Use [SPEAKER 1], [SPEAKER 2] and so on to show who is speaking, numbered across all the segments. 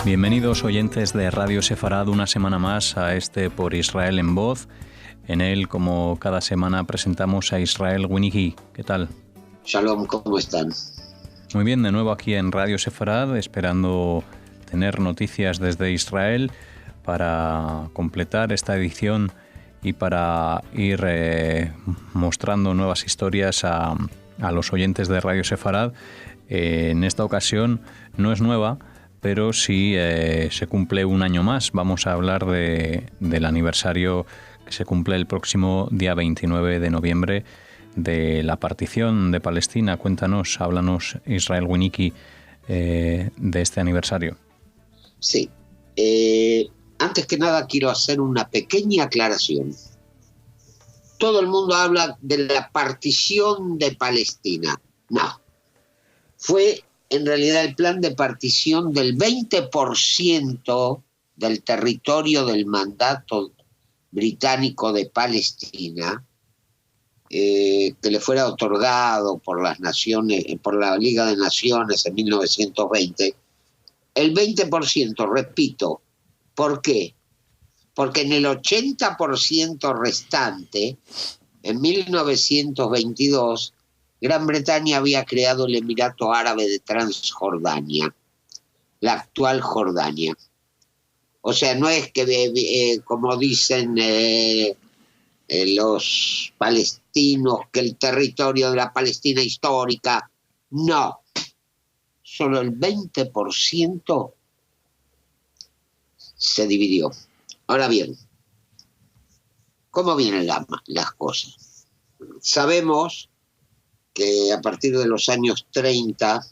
[SPEAKER 1] Bienvenidos oyentes de Radio Sefarad una semana más a este Por Israel en Voz. En él, como cada semana, presentamos a Israel Winicky. ¿Qué tal?
[SPEAKER 2] Shalom, ¿cómo están?
[SPEAKER 1] Muy bien, de nuevo aquí en Radio Sefarad, esperando tener noticias desde Israel para completar esta edición y para ir mostrando nuevas historias a los oyentes de Radio Sefarad. En esta ocasión no es nueva, pero sí se cumple un año más. Vamos a hablar del aniversario que se cumple el próximo día 29 de noviembre de la partición de Palestina. Cuéntanos, háblanos, Israel Winicky, de este aniversario.
[SPEAKER 2] Sí. Antes que nada quiero hacer una pequeña aclaración. Todo el mundo habla de la partición de Palestina. No. Fue en realidad el plan de partición del 20% del territorio del mandato británico de Palestina, que le fuera otorgado por las naciones, por la Liga de Naciones en 1920. El 20%, repito, ¿por qué? Porque en el 80% restante, en 1922, Gran Bretaña había creado el Emirato Árabe de Transjordania, la actual Jordania. O sea, no es que, como dicen los palestinos, que el territorio de la Palestina histórica, no. Solo el 20% se dividió. Ahora bien, ¿cómo vienen las cosas? Sabemos que a partir de los años 30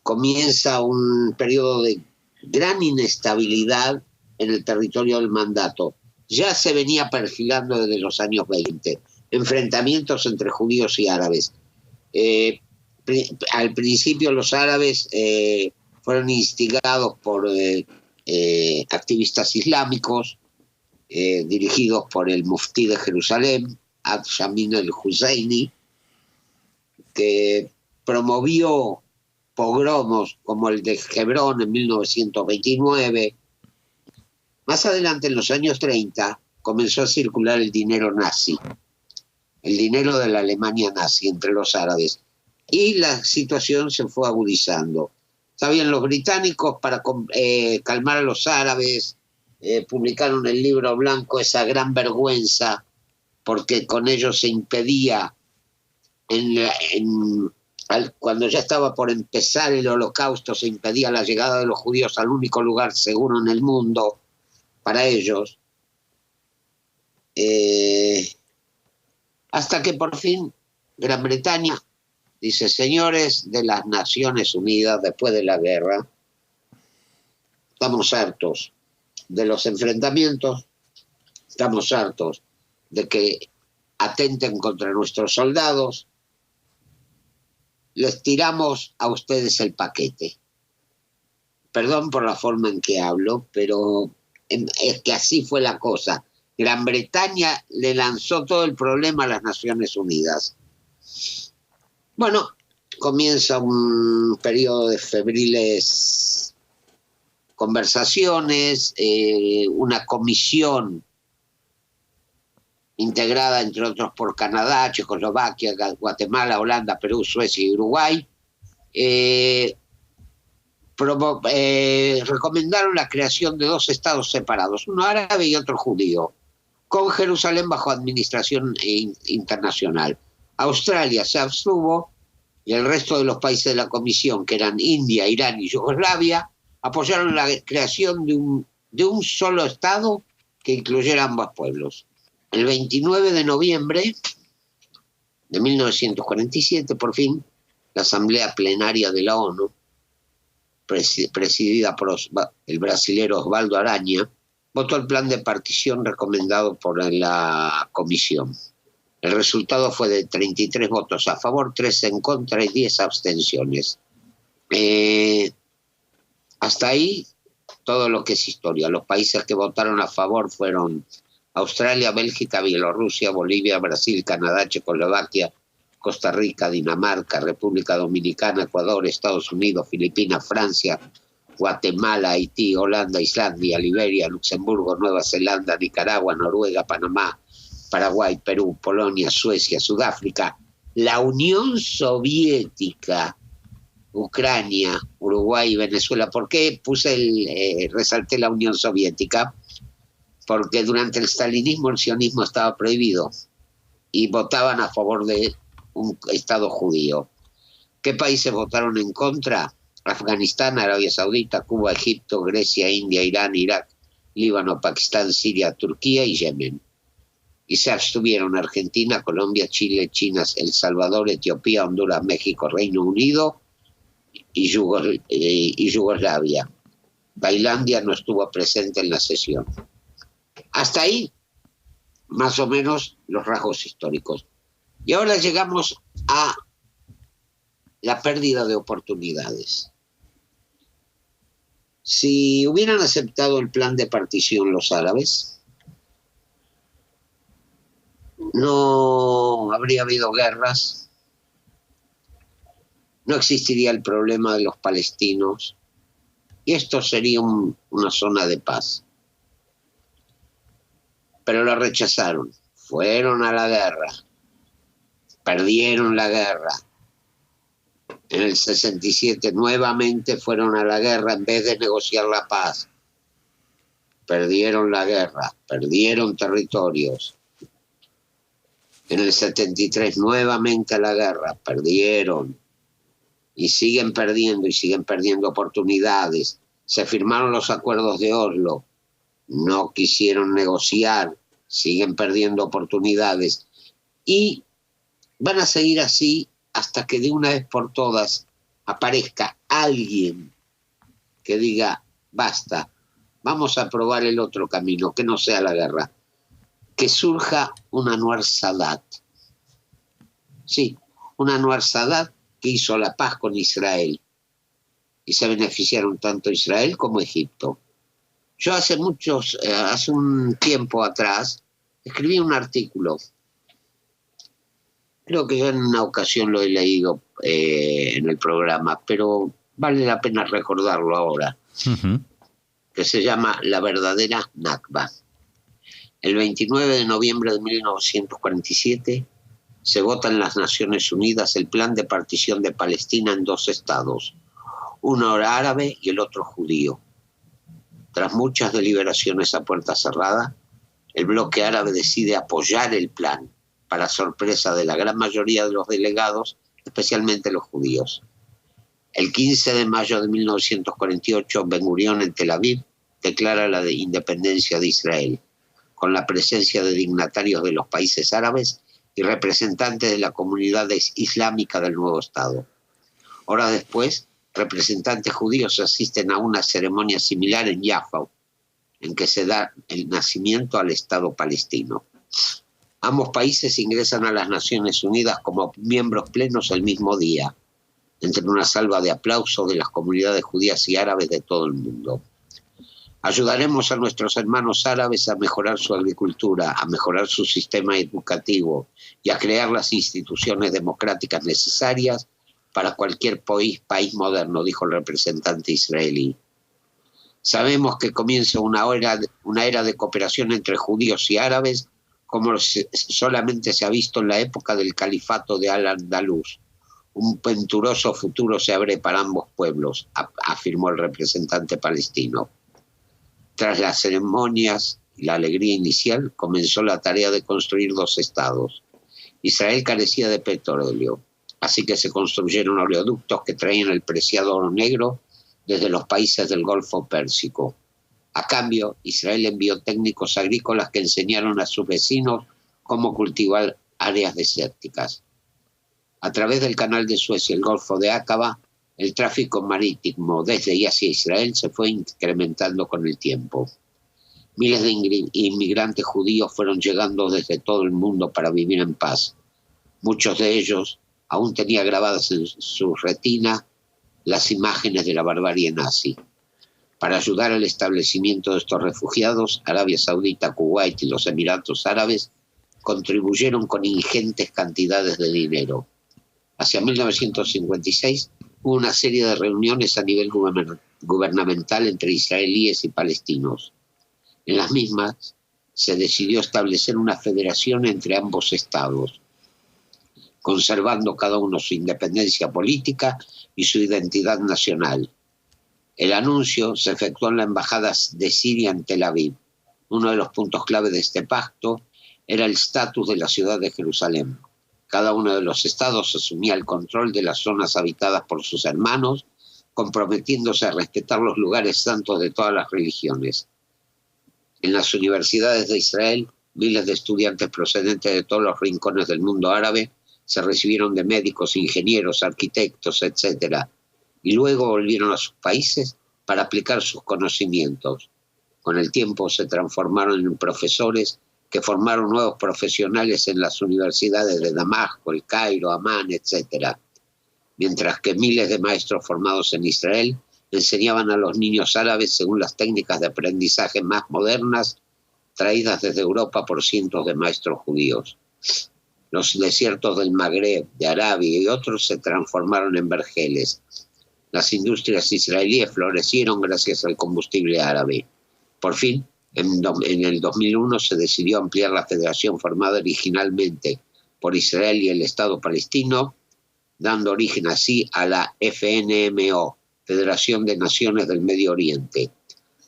[SPEAKER 2] comienza un periodo de gran inestabilidad en el territorio del mandato. Ya se venía perfilando desde los años 20, enfrentamientos entre judíos y árabes. Al principio los árabes fueron instigados por activistas islámicos, dirigidos por el muftí de Jerusalén, Ad-Shamin el-Husseini, que promovió pogromos como el de Hebrón en 1929. Más adelante, en los años 30, comenzó a circular el dinero nazi, el dinero de la Alemania nazi entre los árabes, y la situación se fue agudizando. Sabían los británicos, para calmar a los árabes, publicaron el libro blanco, esa gran vergüenza, porque con ello se impedía, cuando ya estaba por empezar el Holocausto, se impedía la llegada de los judíos al único lugar seguro en el mundo para ellos, hasta que por fin Gran Bretaña dice: señores de las Naciones Unidas, después de la guerra, estamos hartos de los enfrentamientos, estamos hartos de que atenten contra nuestros soldados, les tiramos a ustedes el paquete. Perdón por la forma en que hablo, pero es que así fue la cosa. Gran Bretaña le lanzó todo el problema a las Naciones Unidas. Bueno, comienza un periodo de febriles conversaciones, una comisión integrada, entre otros, por Canadá, Checoslovaquia, Guatemala, Holanda, Perú, Suecia y Uruguay, recomendaron la creación de dos estados separados, uno árabe y otro judío, con Jerusalén bajo administración internacional. Australia se abstuvo y el resto de los países de la comisión, que eran India, Irán y Yugoslavia, apoyaron la creación de un solo estado que incluyera ambos pueblos. El 29 de noviembre de 1947, por fin, la Asamblea Plenaria de la ONU, presidida por el brasilero Osvaldo Aranha, votó el plan de partición recomendado por la Comisión. El resultado fue de 33 votos a favor, 3 en contra y 10 abstenciones. Hasta ahí todo lo que es historia. Los países que votaron a favor fueron Australia, Bélgica, Bielorrusia, Bolivia, Brasil, Canadá, Checoslovaquia, Costa Rica, Dinamarca, República Dominicana, Ecuador, Estados Unidos, Filipinas, Francia, Guatemala, Haití, Holanda, Islandia, Liberia, Luxemburgo, Nueva Zelanda, Nicaragua, Noruega, Panamá, Paraguay, Perú, Polonia, Suecia, Sudáfrica, la Unión Soviética, Ucrania, Uruguay y Venezuela. ¿Por qué resalté la Unión Soviética? Porque durante el stalinismo el sionismo estaba prohibido y votaban a favor de un Estado judío. ¿Qué países votaron en contra? Afganistán, Arabia Saudita, Cuba, Egipto, Grecia, India, Irán, Irak, Líbano, Pakistán, Siria, Turquía y Yemen. Y se abstuvieron Argentina, Colombia, Chile, China, El Salvador, Etiopía, Honduras, México, Reino Unido y Yugoslavia. Tailandia no estuvo presente en la sesión. Hasta ahí, más o menos, los rasgos históricos. Y ahora llegamos a la pérdida de oportunidades. Si hubieran aceptado el plan de partición los árabes, no habría habido guerras, no existiría el problema de los palestinos, y esto sería una zona de paz. Pero lo rechazaron, fueron a la guerra, perdieron la guerra. En el 67 nuevamente fueron a la guerra en vez de negociar la paz. Perdieron la guerra, perdieron territorios. En el 73 nuevamente a la guerra, perdieron. Y siguen perdiendo oportunidades. Se firmaron los acuerdos de Oslo, no quisieron negociar, siguen perdiendo oportunidades. Y van a seguir así hasta que de una vez por todas aparezca alguien que diga, basta, vamos a probar el otro camino, que no sea la guerra. Que surja un Anwar Sadat. Sí, un Anwar Sadat que hizo la paz con Israel. Y se beneficiaron tanto Israel como Egipto. Yo hace un tiempo atrás, escribí un artículo. Creo que yo en una ocasión lo he leído en el programa, pero vale la pena recordarlo ahora. Que se llama La verdadera Nakba. El 29 de noviembre de 1947 se vota en las Naciones Unidas el plan de partición de Palestina en 2 estados, uno árabe y el otro judío. Tras muchas deliberaciones a puerta cerrada, el bloque árabe decide apoyar el plan, para sorpresa de la gran mayoría de los delegados, especialmente los judíos. El 15 de mayo de 1948, Ben Gurión en Tel Aviv declara la independencia de Israel, con la presencia de dignatarios de los países árabes y representantes de la comunidad islámica del nuevo Estado. Horas después, representantes judíos asisten a una ceremonia similar en Jaffa, en que se da el nacimiento al Estado palestino. Ambos países ingresan a las Naciones Unidas como miembros plenos el mismo día, entre una salva de aplausos de las comunidades judías y árabes de todo el mundo. Ayudaremos a nuestros hermanos árabes a mejorar su agricultura, a mejorar su sistema educativo y a crear las instituciones democráticas necesarias para cualquier país moderno, dijo el representante israelí. Sabemos que comienza una era de cooperación entre judíos y árabes, como solamente se ha visto en la época del califato de Al-Andalus. Un venturoso futuro se abre para ambos pueblos, afirmó el representante palestino. Tras las ceremonias y la alegría inicial, comenzó la tarea de construir 2 estados. Israel carecía de petróleo, así que se construyeron oleoductos que traían el preciado oro negro desde los países del Golfo Pérsico. A cambio, Israel envió técnicos agrícolas que enseñaron a sus vecinos cómo cultivar áreas desérticas. A través del canal de Suez y el Golfo de Aqaba, el tráfico marítimo desde y hacia Israel se fue incrementando con el tiempo. Miles de inmigrantes judíos fueron llegando desde todo el mundo para vivir en paz. Muchos de ellos aún tenían grabadas en su retina las imágenes de la barbarie nazi. Para ayudar al establecimiento de estos refugiados, Arabia Saudita, Kuwait y los Emiratos Árabes contribuyeron con ingentes cantidades de dinero. Hacia 1956 hubo una serie de reuniones a nivel gubernamental entre israelíes y palestinos. En las mismas se decidió establecer una federación entre ambos estados, conservando cada uno su independencia política y su identidad nacional. El anuncio se efectuó en la embajada de Siria en Tel Aviv. Uno de los puntos clave de este pacto era el estatus de la ciudad de Jerusalén. Cada uno de los estados asumía el control de las zonas habitadas por sus hermanos, comprometiéndose a respetar los lugares santos de todas las religiones. En las universidades de Israel, miles de estudiantes procedentes de todos los rincones del mundo árabe se recibieron de médicos, ingenieros, arquitectos, etc. Y luego volvieron a sus países para aplicar sus conocimientos. Con el tiempo se transformaron en profesores que formaron nuevos profesionales en las universidades de Damasco, El Cairo, Amán, etc. Mientras que miles de maestros formados en Israel enseñaban a los niños árabes según las técnicas de aprendizaje más modernas traídas desde Europa por cientos de maestros judíos. Los desiertos del Magreb, de Arabia y otros se transformaron en vergeles. Las industrias israelíes florecieron gracias al combustible árabe. Por fin, en el 2001 se decidió ampliar la federación formada originalmente por Israel y el Estado palestino, dando origen así a la FNMO, Federación de Naciones del Medio Oriente.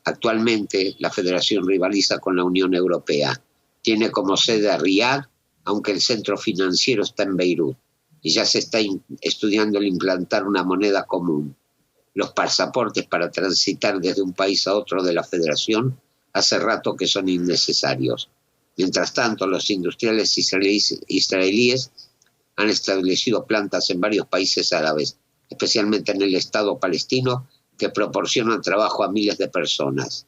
[SPEAKER 2] Actualmente la federación rivaliza con la Unión Europea. Tiene como sede a Riad, aunque el centro financiero está en Beirut, y ya se está estudiando el implantar una moneda común. Los pasaportes para transitar desde un país a otro de la federación hace rato que son innecesarios. Mientras tanto, los industriales israelíes han establecido plantas en varios países árabes, especialmente en el Estado palestino, que proporcionan trabajo a miles de personas.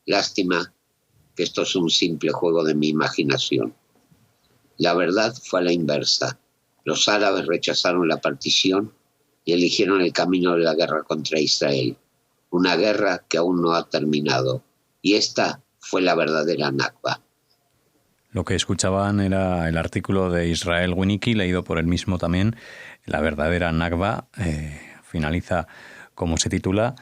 [SPEAKER 2] Lástima que esto es un simple juego de mi imaginación. La verdad fue a la inversa. Los árabes rechazaron la partición y eligieron el camino de la guerra contra Israel. Una guerra que aún no ha terminado. Y esta fue la verdadera Nakba.
[SPEAKER 1] Lo que escuchaban era el artículo de Israel Winicky, leído por él mismo también. La verdadera Nakba finaliza como se titula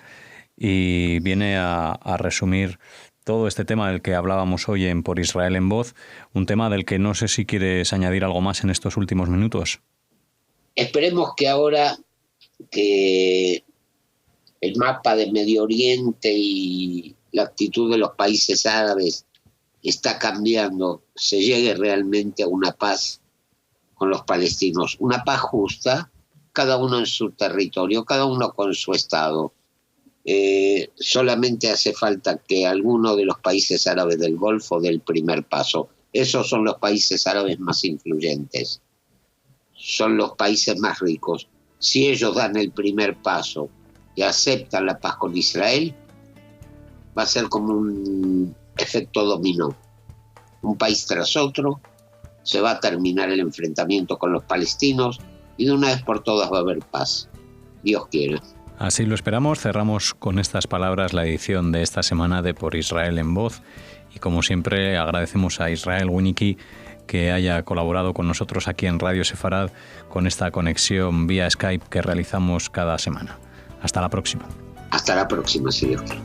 [SPEAKER 1] y viene a resumir todo este tema del que hablábamos hoy en Por Israel en Voz, un tema del que no sé si quieres añadir algo más en estos últimos minutos.
[SPEAKER 2] Esperemos que ahora que el mapa de Medio Oriente y la actitud de los países árabes está cambiando, se llegue realmente a una paz con los palestinos, una paz justa, cada uno en su territorio, cada uno con su estado. Solamente hace falta que alguno de los países árabes del Golfo dé el primer paso. Esos son los países árabes más influyentes, son los países más ricos. Si ellos dan el primer paso y aceptan la paz con Israel, va a ser como un efecto dominó. Un país tras otro, se va a terminar el enfrentamiento con los palestinos y de una vez por todas va a haber paz. Dios quiera.
[SPEAKER 1] Así lo esperamos. Cerramos con estas palabras la edición de esta semana de Por Israel en Voz. Y como siempre agradecemos a Israel Winicky que haya colaborado con nosotros aquí en Radio Sefarad con esta conexión vía Skype que realizamos cada semana. Hasta la próxima.
[SPEAKER 2] Hasta la próxima, si Dios quiere.